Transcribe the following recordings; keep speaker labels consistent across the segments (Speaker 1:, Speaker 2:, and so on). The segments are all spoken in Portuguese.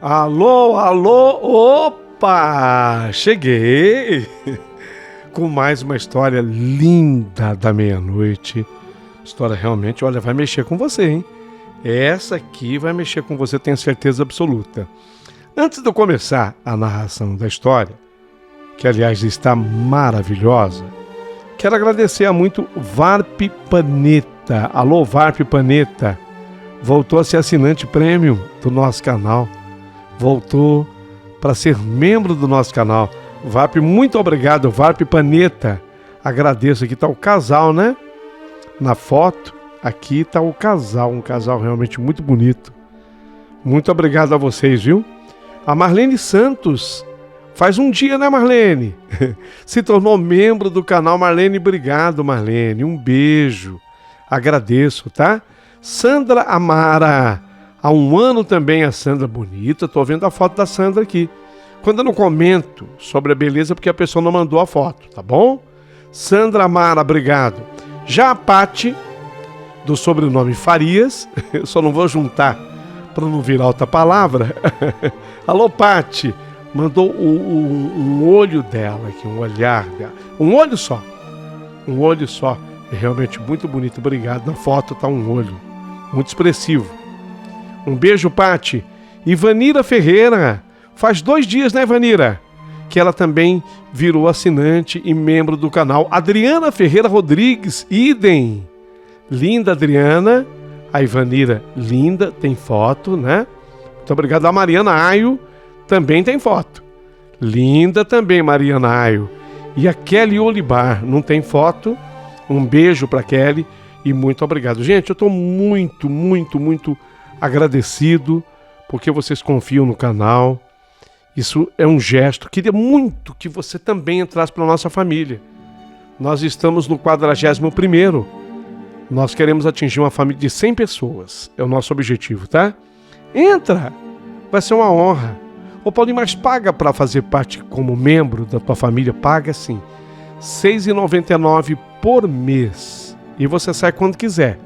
Speaker 1: Alô, alô, opa! Cheguei com mais uma história linda da meia-noite. História realmente, olha, vai mexer com você, hein? Essa aqui vai mexer com você, tenho certeza absoluta. Antes de eu começar a narração da história, que aliás está maravilhosa, quero agradecer a muito Varp Panetta. Alô, Varp Panetta. Voltou a ser assinante premium do nosso canal. Voltou para ser membro do nosso canal. Varp, muito obrigado, Varp Panetta. Agradeço. Aqui está o casal, né? Na foto, aqui está o casal. Um casal realmente muito bonito. Muito obrigado a vocês, viu? A Marlene Santos, faz um dia, né, Marlene? Se tornou membro do canal. Marlene, obrigado, Marlene. Um beijo. Agradeço, tá? Sandra Amara. Há um ano também a Sandra bonita. Tô vendo a foto da Sandra aqui. Quando eu não comento sobre a beleza, porque a pessoa não mandou a foto, tá bom? Sandra Amara, obrigado. Já a Pati, do sobrenome Farias, eu só não vou juntar para não virar outra palavra. Alô, Pati, mandou um olho dela aqui, um olhar dela. Um olho só. Um olho só. É realmente muito bonito, obrigado. Na foto tá um olho. Muito expressivo. Um beijo, Pati. Ivanira Ferreira. Faz 2 dias, né, Ivanira? Que ela também virou assinante e membro do canal. Adriana Ferreira Rodrigues, idem. Linda, Adriana. A Ivanira, linda, tem foto, né? Muito obrigado. A Mariana Aio também tem foto. Linda também, Mariana Aio. E a Kelly Olibar, não tem foto. Um beijo para Kelly e muito obrigado. Gente, eu estou muito agradecido porque vocês confiam no canal. Isso é um gesto. Queria muito que você também entrasse para a nossa família. Nós estamos no 41º. Nós queremos atingir uma família de 100 pessoas. É o nosso objetivo, tá? Entra! Vai ser uma honra. Ô Paulinho, mas paga para fazer parte como membro da tua família? Paga sim. R$ 6,99 por mês. E você sai quando quiser.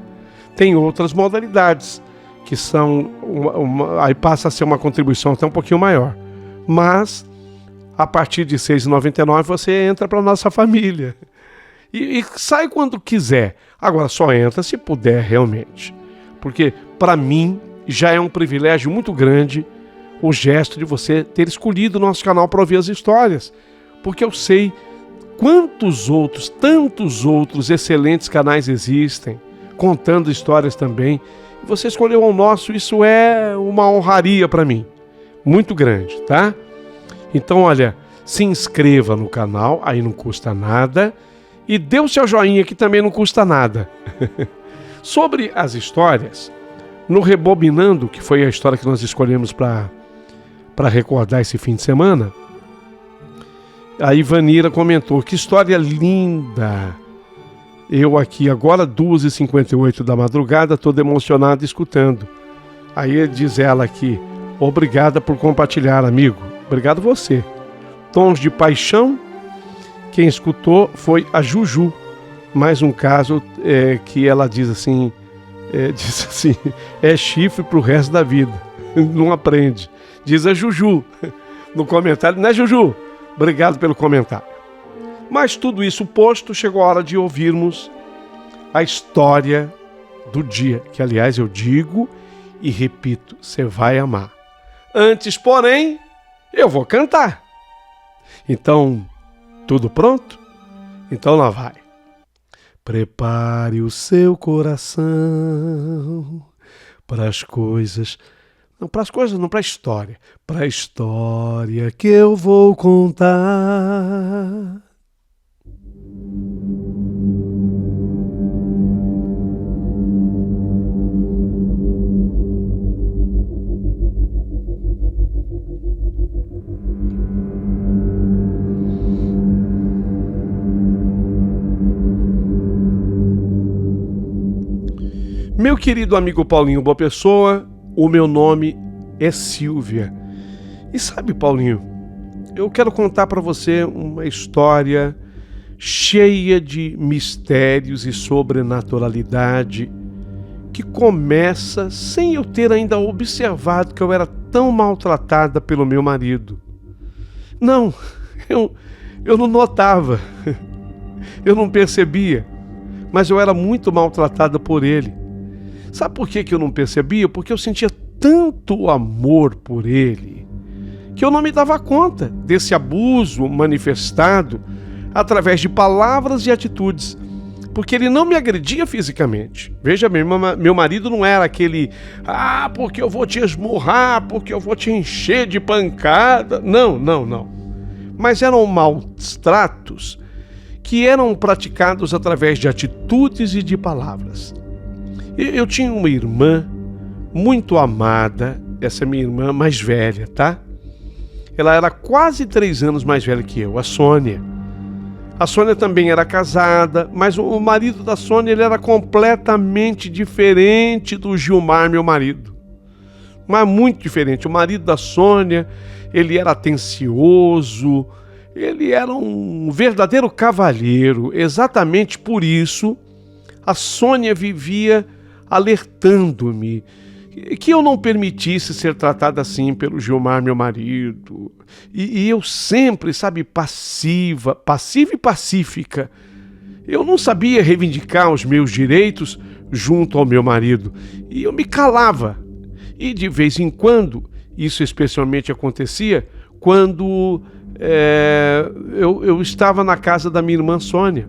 Speaker 1: Tem outras modalidades que são... aí passa a ser uma contribuição até um pouquinho maior. Mas, a partir de R$ 6,99 você entra para a nossa família. E sai quando quiser. Agora, só entra se puder realmente. Porque, para mim, já é um privilégio muito grande o gesto de você ter escolhido o nosso canal para ouvir as histórias. Porque eu sei tantos outros excelentes canais existem, contando histórias também. E você escolheu o nosso, isso é uma honraria para mim. Muito grande, tá? Então, olha, se inscreva no canal, aí não custa nada. E dê o seu joinha, que também não custa nada. Sobre as histórias, no Rebobinando, que foi a história que nós escolhemos para recordar esse fim de semana, a Ivanira comentou, que história linda. Eu aqui, agora 2h58 da madrugada, todo emocionado escutando. Aí diz ela aqui, obrigada por compartilhar, amigo. Obrigado você. Tons de paixão. Quem escutou foi a Juju. Mais um caso que ela diz assim, é chifre pro resto da vida. Não aprende. Diz a Juju no comentário, né, Juju? Obrigado pelo comentário. Mas tudo isso posto, chegou a hora de ouvirmos a história do dia, que aliás eu digo e repito, você vai amar. Antes, porém, eu vou cantar. Então, tudo pronto? Então lá vai. Prepare o seu coração para as coisas... Não, para as coisas não, para a história. Para a história que eu vou contar. Meu querido amigo Paulinho Boa Pessoa, o meu nome é Silvia. E sabe, Paulinho, eu quero contar para você uma história cheia de mistérios e sobrenaturalidade que começa sem eu ter ainda observado que eu era tão maltratada pelo meu marido. Não, eu não notava, eu não percebia, mas eu era muito maltratada por ele. Sabe por que eu não percebia? Porque eu sentia tanto amor por ele, que eu não me dava conta desse abuso manifestado através de palavras e atitudes, porque ele não me agredia fisicamente. Veja bem, meu marido não era aquele, porque eu vou te esmurrar, porque eu vou te encher de pancada. Não. Mas eram maus tratos que eram praticados através de atitudes e de palavras. Eu tinha uma irmã muito amada, essa minha irmã mais velha, tá? Ela era quase 3 anos mais velha que eu, a Sônia. A Sônia também era casada, mas o marido da Sônia ele era completamente diferente do Gilmar, meu marido. Mas muito diferente. O marido da Sônia, ele era atencioso, ele era um verdadeiro cavalheiro. Exatamente por isso, a Sônia vivia alertando-me que eu não permitisse ser tratada assim pelo Gilmar, meu marido. E eu sempre, passiva e pacífica. Eu não sabia reivindicar os meus direitos junto ao meu marido. E eu me calava. E de vez em quando, isso especialmente acontecia, quando eu estava na casa da minha irmã Sônia.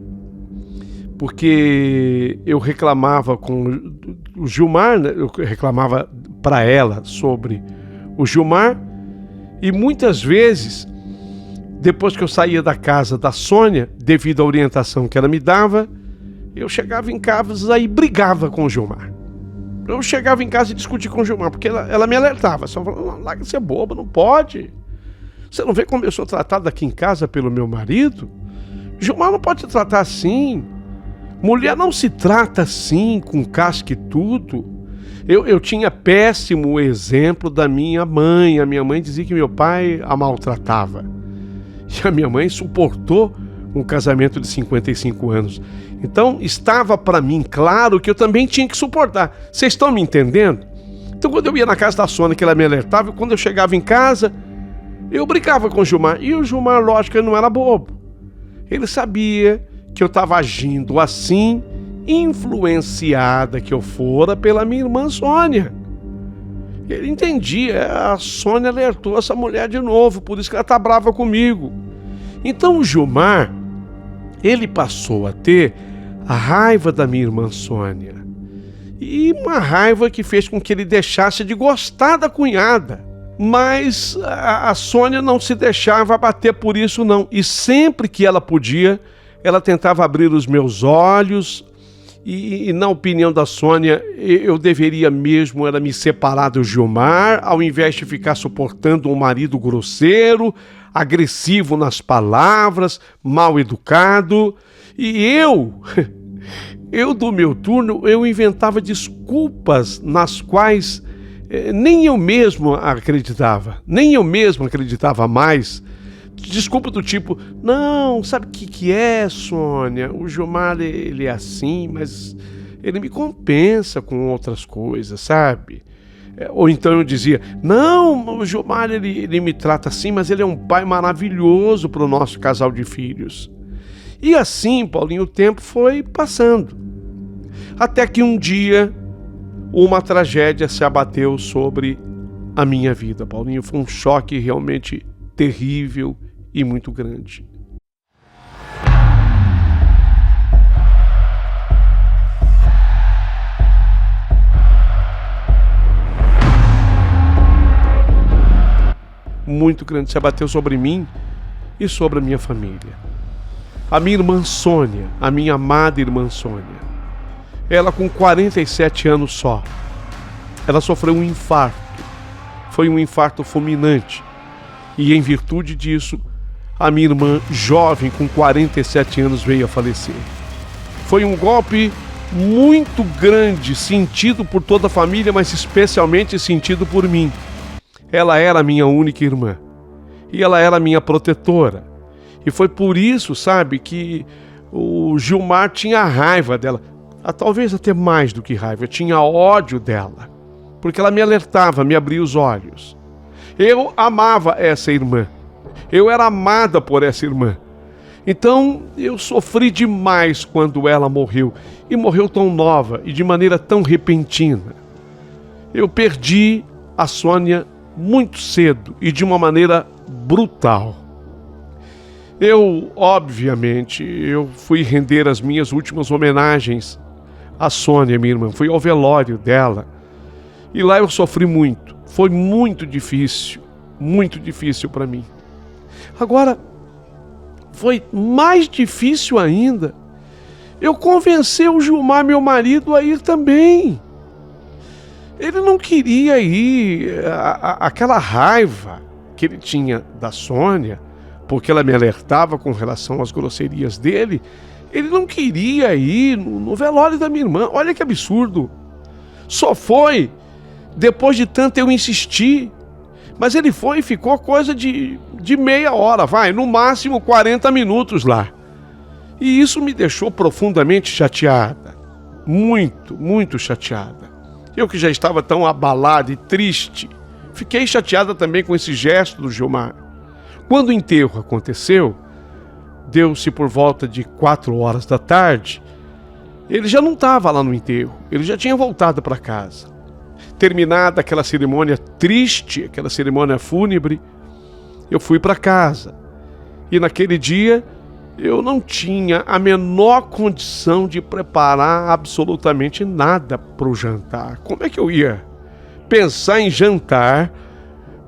Speaker 1: Porque eu reclamava com o Gilmar, né? Eu reclamava para ela sobre o Gilmar, e muitas vezes, depois que eu saía da casa da Sônia, devido à orientação que ela me dava, eu chegava em casa e brigava com o Gilmar. Eu chegava em casa e discutia com o Gilmar, porque ela me alertava, só falava, larga de ser boba, não pode. Você não vê como eu sou tratado aqui em casa pelo meu marido? Gilmar não pode te tratar assim. Mulher não se trata assim, com casca e tudo. Eu tinha péssimo exemplo da minha mãe. A minha mãe dizia que meu pai a maltratava. E a minha mãe suportou um casamento de 55 anos. Então, estava para mim claro que eu também tinha que suportar. Vocês estão me entendendo? Então, quando eu ia na casa da Sônia, que ela me alertava, quando eu chegava em casa, eu brincava com o Gilmar. E o Gilmar, lógico, ele não era bobo. Ele sabia que eu estava agindo assim, influenciada que eu fora pela minha irmã Sônia. Ele entendia, a Sônia alertou essa mulher de novo, por isso que ela está brava comigo. Então o Gilmar, ele passou a ter a raiva da minha irmã Sônia. E uma raiva que fez com que ele deixasse de gostar da cunhada. Mas a Sônia não se deixava abater por isso não. E sempre que ela podia, ela tentava abrir os meus olhos e na opinião da Sônia, eu deveria mesmo era me separar do Gilmar, ao invés de ficar suportando um marido grosseiro, agressivo nas palavras, mal educado. E eu do meu turno, eu inventava desculpas nas quais nem eu mesmo acreditava mais. Desculpa do tipo, não, sabe o que é, Sônia? O Gilmar, ele é assim, mas ele me compensa com outras coisas, sabe? Ou então eu dizia, não, o Gilmar, ele me trata assim, mas ele é um pai maravilhoso para o nosso casal de filhos. E assim, Paulinho, o tempo foi passando. Até que um dia, uma tragédia se abateu sobre a minha vida, Paulinho. Foi um choque realmente terrível e muito grande. Muito grande se abateu sobre mim e sobre a minha família. A minha irmã Sônia, a minha amada irmã Sônia, ela com 47 anos só, ela sofreu um infarto. Foi um infarto fulminante. E em virtude disso, a minha irmã, jovem, com 47 anos, veio a falecer. Foi um golpe muito grande, sentido por toda a família, mas especialmente sentido por mim. Ela era a minha única irmã. E ela era a minha protetora. E foi por isso, sabe, que o Gilmar tinha raiva dela. Talvez até mais do que raiva, tinha ódio dela. Porque ela me alertava, me abria os olhos. Eu amava essa irmã. Eu era amada por essa irmã. Então eu sofri demais quando ela morreu. E morreu tão nova e de maneira tão repentina. Eu perdi a Sônia muito cedo e de uma maneira brutal. Obviamente, eu fui render as minhas últimas homenagens à Sônia, minha irmã. Fui ao velório dela. E lá eu sofri muito. Foi muito difícil para mim. Agora, foi mais difícil ainda eu convencer o Gilmar, meu marido, a ir também. Ele não queria ir. Aquela raiva que ele tinha da Sônia, porque ela me alertava com relação às grosserias dele, ele não queria ir no velório da minha irmã. Olha que absurdo. Só foi depois de tanto eu insistir. Mas ele foi e ficou coisa de meia hora, no máximo 40 minutos lá. E isso me deixou profundamente chateada. Muito, muito chateada. Eu que já estava tão abalada e triste, fiquei chateada também com esse gesto do Gilmar. Quando o enterro aconteceu, deu-se por volta de 4 horas da tarde, ele já não estava lá no enterro, ele já tinha voltado para casa. Terminada aquela cerimônia triste, aquela cerimônia fúnebre, eu fui para casa. E naquele dia, eu não tinha a menor condição de preparar absolutamente nada para o jantar. Como é que eu ia pensar em jantar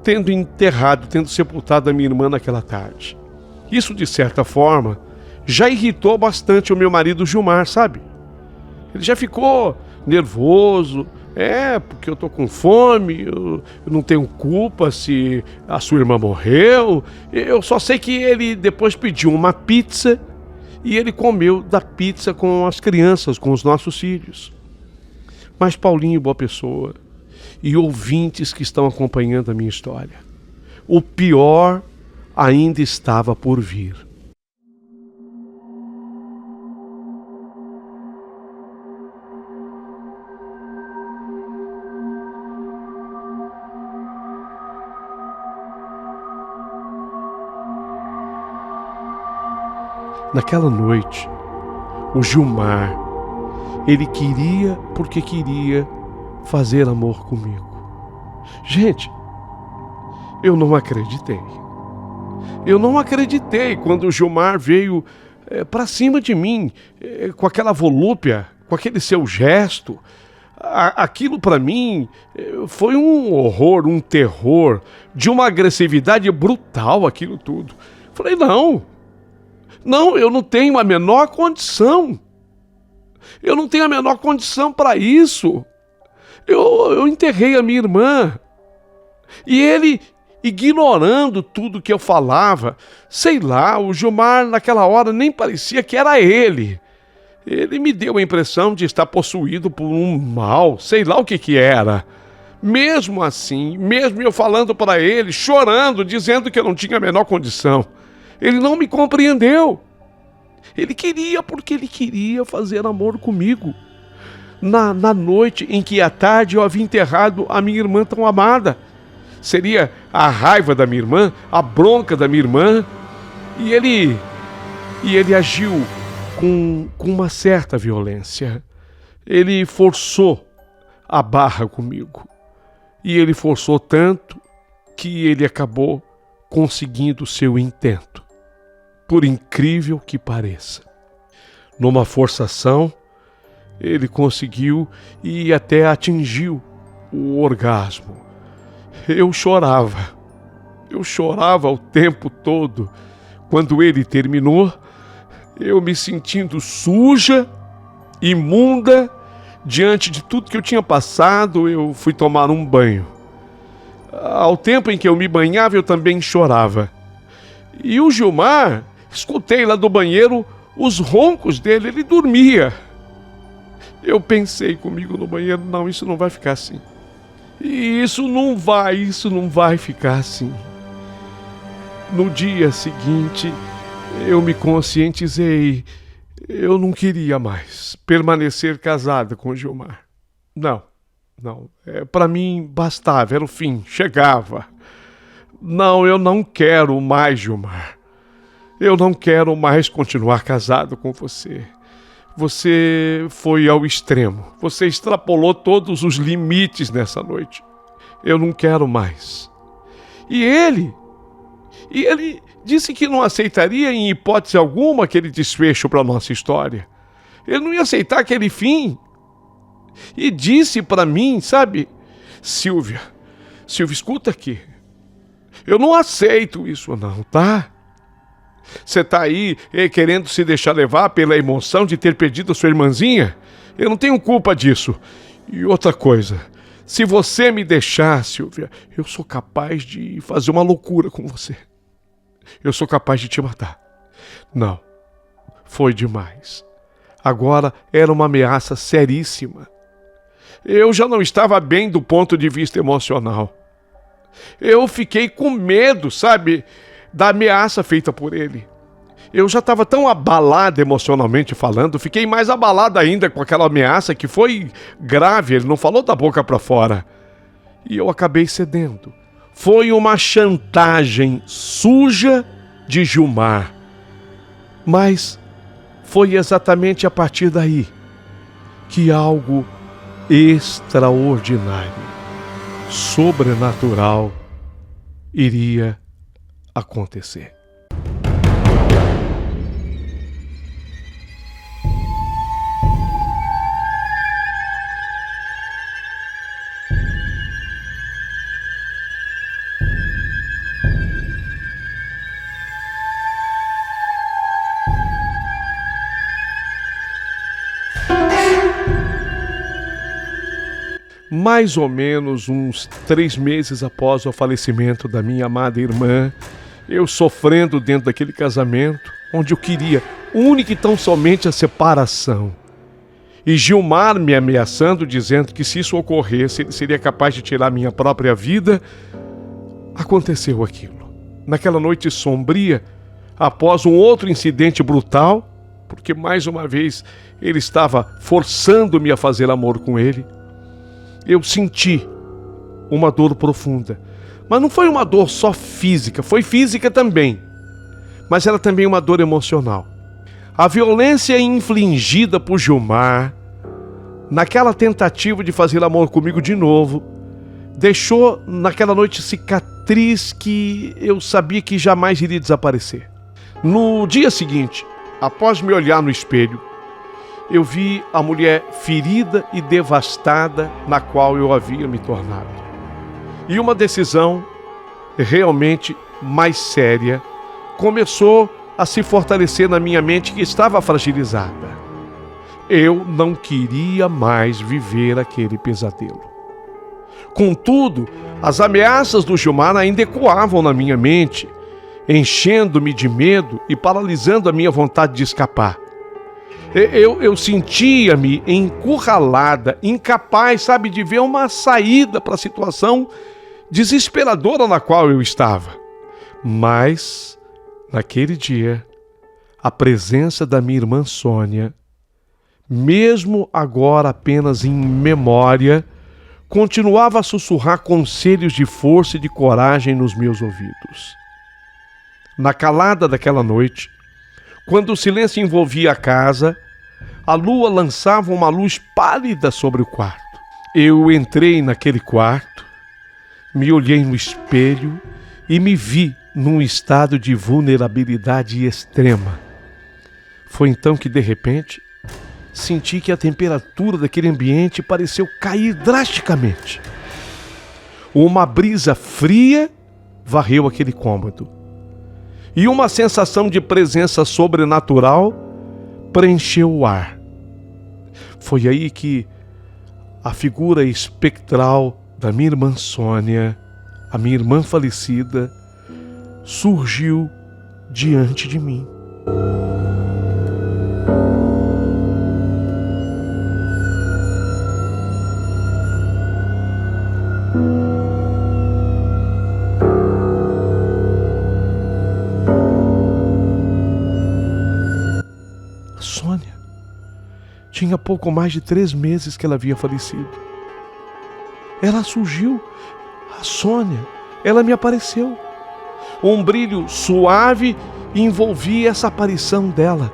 Speaker 1: tendo sepultado a minha irmã naquela tarde? Isso, de certa forma, já irritou bastante o meu marido Gilmar, sabe? Ele já ficou nervoso. Porque eu tô com fome, eu não tenho culpa se a sua irmã morreu. Eu só sei que ele depois pediu uma pizza e ele comeu da pizza com as crianças, com os nossos filhos. Mas Paulinho, boa pessoa, e ouvintes que estão acompanhando a minha história, o pior ainda estava por vir. Naquela noite, o Gilmar, ele queria porque queria fazer amor comigo. Gente, eu não acreditei. Eu não acreditei quando o Gilmar veio para cima de mim, com aquela volúpia, com aquele seu gesto. Aquilo para mim foi um horror, um terror, de uma agressividade brutal, aquilo tudo. Falei, não, eu não tenho a menor condição. Eu não tenho a menor condição para isso. Eu enterrei a minha irmã. E ele, ignorando tudo que eu falava, sei lá, o Gilmar naquela hora nem parecia que era ele. Ele me deu a impressão de estar possuído por um mal, sei lá o que era. Mesmo assim, mesmo eu falando para ele, chorando, dizendo que eu não tinha a menor condição, ele não me compreendeu. Ele queria porque ele queria fazer amor comigo. Na noite em que à tarde eu havia enterrado a minha irmã tão amada. Seria a raiva da minha irmã, a bronca da minha irmã. E ele agiu com uma certa violência. Ele forçou a barra comigo. E ele forçou tanto que ele acabou conseguindo o seu intento. Por incrível que pareça. Numa forçação, ele conseguiu e até atingiu o orgasmo. Eu chorava o tempo todo. Quando ele terminou, eu me sentindo suja, imunda, diante de tudo que eu tinha passado, eu fui tomar um banho. Ao tempo em que eu me banhava, eu também chorava. E o Gilmar, escutei lá do banheiro os roncos dele, ele dormia. Eu pensei comigo no banheiro, não, isso não vai ficar assim. E isso não vai ficar assim. No dia seguinte, eu me conscientizei. Eu não queria mais permanecer casada com o Gilmar. Não. Para mim bastava, era o fim, chegava. Não, eu não quero mais, Gilmar. Eu não quero mais continuar casado com você. Você foi ao extremo. Você extrapolou todos os limites nessa noite. Eu não quero mais. E ele disse que não aceitaria em hipótese alguma aquele desfecho para nossa história. Ele não ia aceitar aquele fim. E disse para mim, sabe, Silvia, escuta aqui. Eu não aceito isso não, tá? Você tá aí querendo se deixar levar pela emoção de ter perdido a sua irmãzinha? Eu não tenho culpa disso. E outra coisa, se você me deixar, Silvia, eu sou capaz de fazer uma loucura com você. Eu sou capaz de te matar. Não, foi demais. Agora era uma ameaça seríssima. Eu já não estava bem do ponto de vista emocional. Eu fiquei com medo, sabe, da ameaça feita por ele. Eu já estava tão abalado emocionalmente falando, fiquei mais abalado ainda com aquela ameaça que foi grave, ele não falou da boca para fora. E eu acabei cedendo. Foi uma chantagem suja de Gilmar. Mas foi exatamente a partir daí que algo extraordinário, sobrenatural, iria acontecer. Mais ou menos uns 3 meses após o falecimento da minha amada irmã, eu sofrendo dentro daquele casamento, onde eu queria única e tão somente a separação. E Gilmar me ameaçando, dizendo que se isso ocorresse, ele seria capaz de tirar minha própria vida. Aconteceu aquilo. Naquela noite sombria, após um outro incidente brutal, porque mais uma vez ele estava forçando-me a fazer amor com ele, eu senti uma dor profunda. Mas não foi uma dor só física, foi física também. Mas era também uma dor emocional. A violência infligida por Gilmar, naquela tentativa de fazer amor comigo de novo, deixou naquela noite cicatriz que eu sabia que jamais iria desaparecer. No dia seguinte, após me olhar no espelho, eu vi a mulher ferida e devastada na qual eu havia me tornado. E uma decisão realmente mais séria começou a se fortalecer na minha mente, que estava fragilizada. Eu não queria mais viver aquele pesadelo. Contudo, as ameaças do Gilmar ainda ecoavam na minha mente, enchendo-me de medo e paralisando a minha vontade de escapar. Eu sentia-me encurralada, incapaz, sabe, de ver uma saída para a situação desesperadora na qual eu estava. Mas, naquele dia, a presença da minha irmã Sônia, mesmo agora apenas em memória, continuava a sussurrar conselhos de força e de coragem nos meus ouvidos. Na calada daquela noite, quando o silêncio envolvia a casa, a lua lançava uma luz pálida sobre o quarto. Eu entrei naquele quarto, me olhei no espelho e me vi num estado de vulnerabilidade extrema. Foi então que, de repente, senti que a temperatura daquele ambiente pareceu cair drasticamente. Uma brisa fria varreu aquele cômodo. E uma sensação de presença sobrenatural preencheu o ar. Foi aí que a figura espectral da minha irmã Sônia, a minha irmã falecida, surgiu diante de mim. Sônia. Tinha pouco mais de 3 meses que ela havia falecido. Ela surgiu, a Sônia, ela me apareceu. Um brilho suave envolvia essa aparição dela,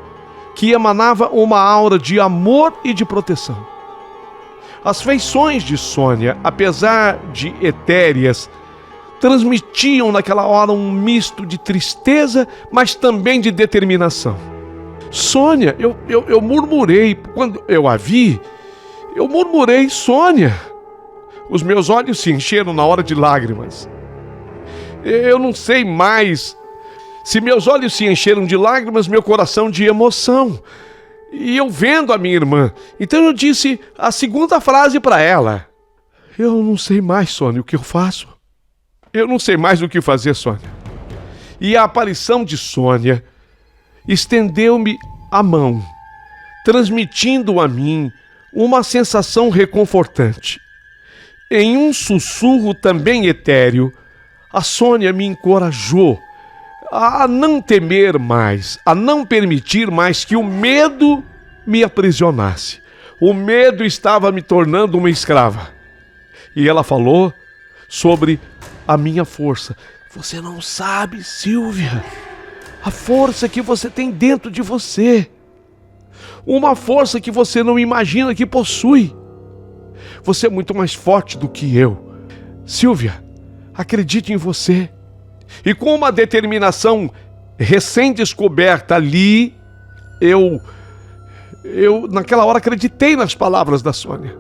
Speaker 1: que emanava uma aura de amor e de proteção. As feições de Sônia, apesar de etéreas, transmitiam naquela hora um misto de tristeza, mas também de determinação. Sônia, eu murmurei, quando eu a vi, eu murmurei, Sônia. Os meus olhos se encheram na hora de lágrimas. Eu não sei mais se meus olhos se encheram de lágrimas, meu coração de emoção. E eu vendo a minha irmã, então eu disse a segunda frase para ela. Eu não sei mais, Sônia, o que eu faço. Eu não sei mais o que fazer, Sônia. E a aparição de Sônia estendeu-me a mão, transmitindo a mim uma sensação reconfortante. Em um sussurro também etéreo, a Sônia me encorajou a não temer mais, a não permitir mais que o medo me aprisionasse. O medo estava me tornando uma escrava. E ela falou sobre a minha força. Você não sabe, Silvia, a força que você tem dentro de você. Uma força que você não imagina que possui. Você é muito mais forte do que eu. Silvia, acredite em você. E com uma determinação recém-descoberta ali, eu naquela hora acreditei nas palavras da Sônia.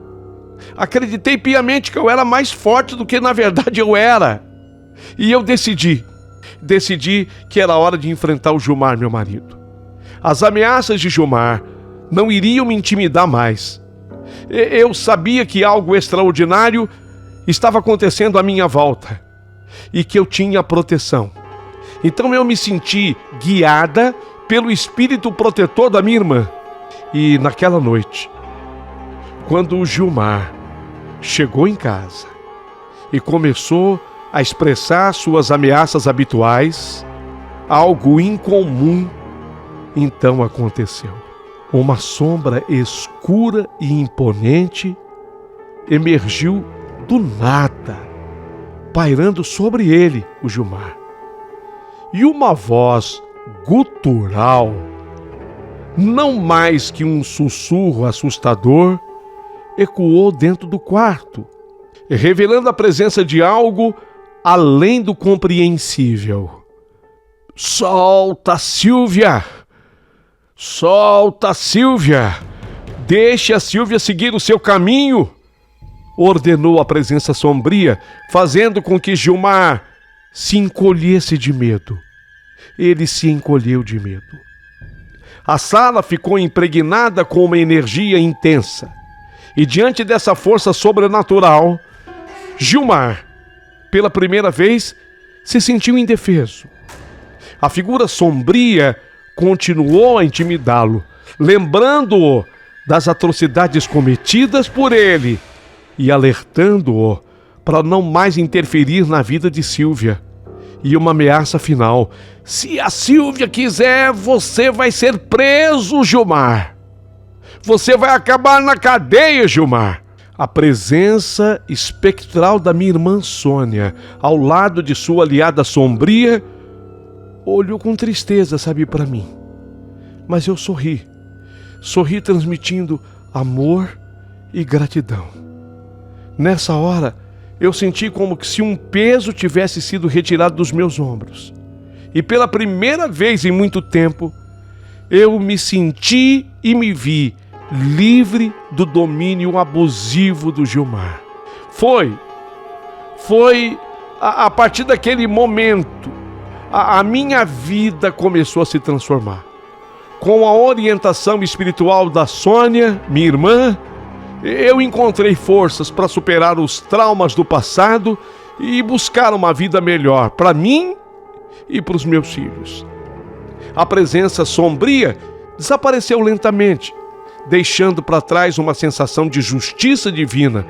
Speaker 1: Acreditei piamente que eu era mais forte do que na verdade eu era. E eu decidi que era hora de enfrentar o Gilmar, meu marido. As ameaças de Gilmar não iriam me intimidar mais. Eu sabia que algo extraordinário estava acontecendo à minha volta e que eu tinha proteção. Então eu me senti guiada pelo espírito protetor da minha irmã. E naquela noite, quando o Gilmar chegou em casa e começou a expressar suas ameaças habituais, algo incomum então aconteceu. Uma sombra escura e imponente emergiu do nada, pairando sobre ele, o Gilmar. E uma voz gutural, não mais que um sussurro assustador, ecoou dentro do quarto, revelando a presença de algo além do compreensível. Solta, Silvia! Solta, Silvia! Deixe a Silvia seguir o seu caminho! Ordenou a presença sombria, fazendo com que Gilmar se encolhesse de medo. Ele se encolheu de medo. A sala ficou impregnada com uma energia intensa. E diante dessa força sobrenatural, Gilmar, pela primeira vez, se sentiu indefeso. A figura sombria continuou a intimidá-lo, lembrando-o das atrocidades cometidas por ele e alertando-o para não mais interferir na vida de Silvia. E uma ameaça final: se a Silvia quiser, você vai ser preso, Gilmar. Você vai acabar na cadeia, Gilmar. A presença espectral da minha irmã Sônia, ao lado de sua aliada sombria, olhou com tristeza, sabe, para mim. Mas eu sorri transmitindo amor e gratidão. Nessa hora, eu senti como que se um peso tivesse sido retirado dos meus ombros. E pela primeira vez em muito tempo, eu me senti e me vi livre do domínio abusivo do Gilmar. Foi a partir daquele momento, a minha vida começou a se transformar. Com a orientação espiritual da Sônia, minha irmã, eu encontrei forças para superar os traumas do passado e buscar uma vida melhor para mim e para os meus filhos. A presença sombria desapareceu lentamente, deixando para trás uma sensação de justiça divina,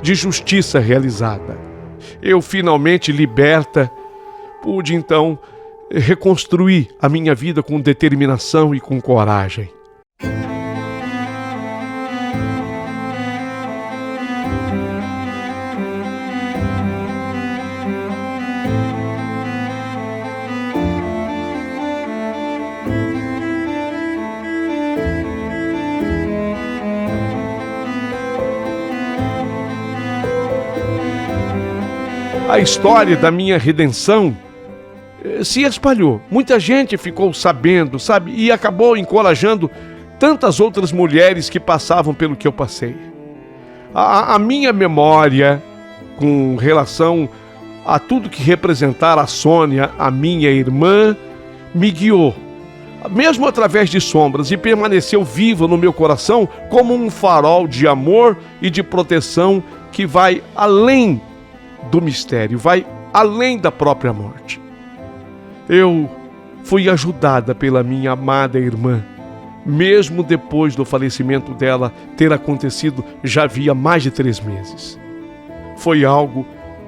Speaker 1: de justiça realizada. Eu finalmente liberta, pude então reconstruir a minha vida com determinação e com coragem. história da minha redenção se espalhou. Muita gente ficou sabendo, sabe? E acabou encorajando tantas outras mulheres que passavam pelo que eu passei. A minha memória com relação a tudo que representar a Sônia, a minha irmã, me guiou, mesmo através de sombras, e permaneceu viva no meu coração como um farol de amor e de proteção que vai além do mistério, vai além da própria morte. Eu fui ajudada pela minha amada irmã, mesmo depois do falecimento dela ter acontecido já havia mais de 3 meses. Foi algo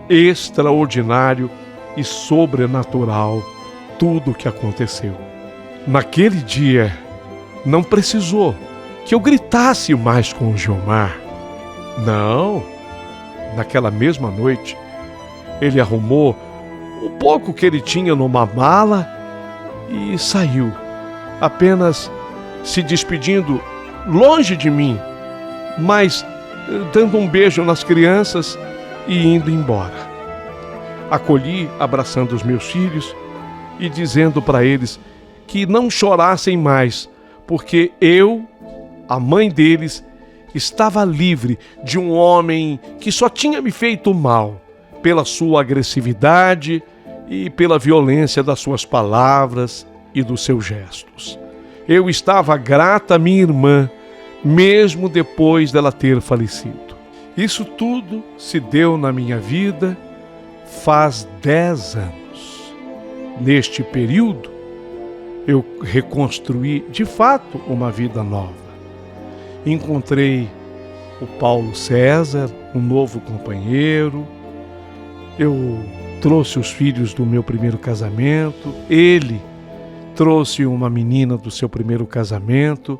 Speaker 1: extraordinário e sobrenatural tudo o que aconteceu. Naquele dia, não precisou que eu gritasse mais com o Gilmar. Não, naquela mesma noite, ele arrumou o pouco que ele tinha numa mala e saiu, apenas se despedindo longe de mim, mas dando um beijo nas crianças e indo embora. Acolhi, abraçando os meus filhos e dizendo para eles que não chorassem mais, porque eu, a mãe deles, estava livre de um homem que só tinha me feito mal pela sua agressividade e pela violência das suas palavras e dos seus gestos. Eu estava grata à minha irmã, mesmo depois dela ter falecido. Isso tudo se deu na minha vida faz 10 anos. Neste período, eu reconstruí de fato uma vida nova. Encontrei o Paulo César, um novo companheiro. Eu trouxe os filhos do meu primeiro casamento. Ele trouxe uma menina do seu primeiro casamento.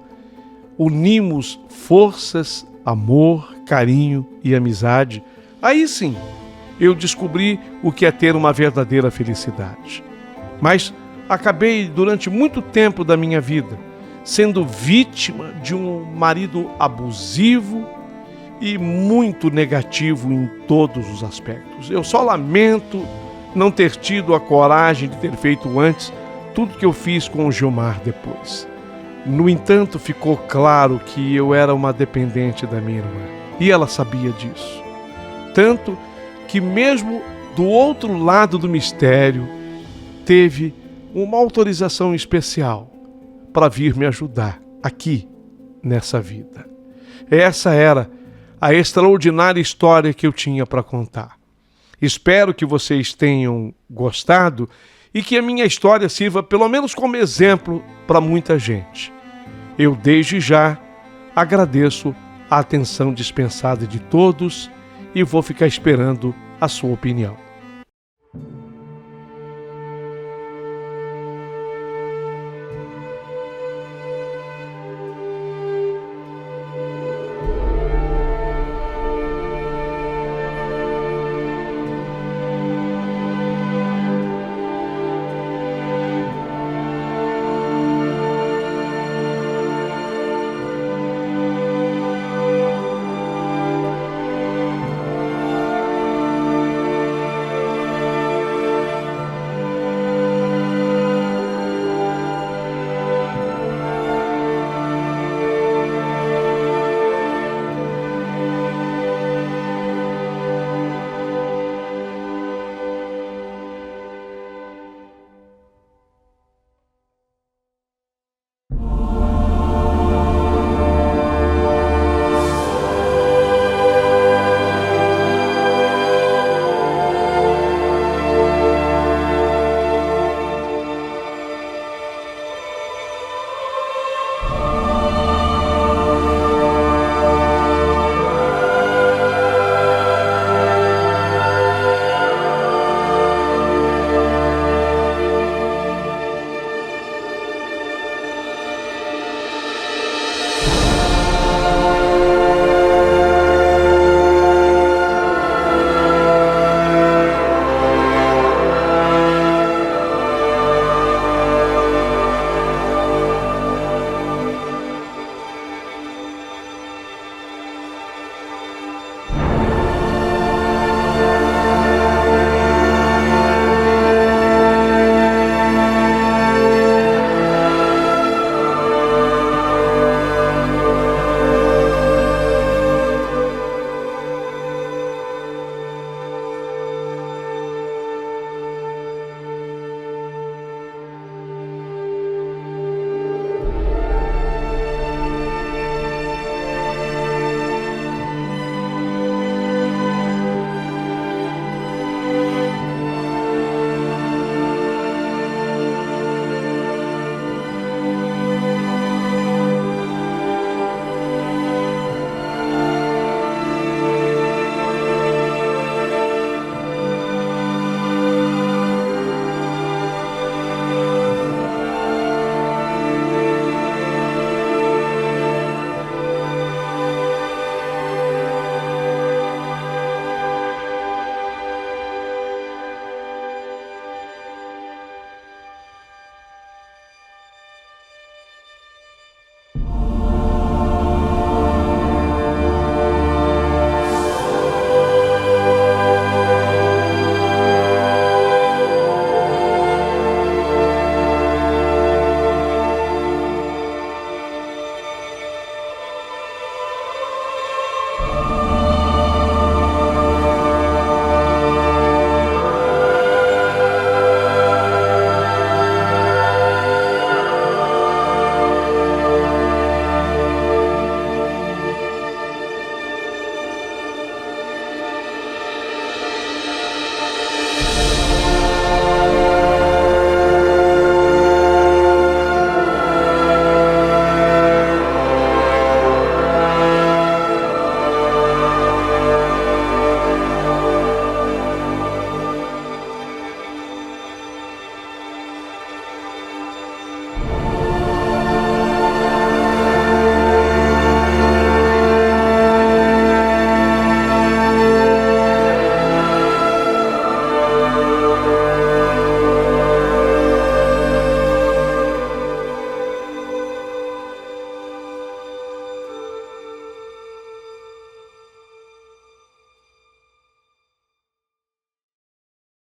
Speaker 1: Unimos forças, amor, carinho e amizade. Aí sim, eu descobri o que é ter uma verdadeira felicidade. Mas acabei durante muito tempo da minha vida sendo vítima de um marido abusivo e muito negativo em todos os aspectos. Eu só lamento não ter tido a coragem de ter feito antes tudo que eu fiz com o Gilmar depois. No entanto, ficou claro que eu era uma dependente da minha irmã, e ela sabia disso. Tanto que mesmo do outro lado do mistério, teve uma autorização especial para vir me ajudar aqui nessa vida. Essa era a extraordinária história que eu tinha para contar. Espero que vocês tenham gostado e que a minha história sirva pelo menos como exemplo para muita gente. Eu desde já agradeço a atenção dispensada de todos e vou ficar esperando a sua opinião.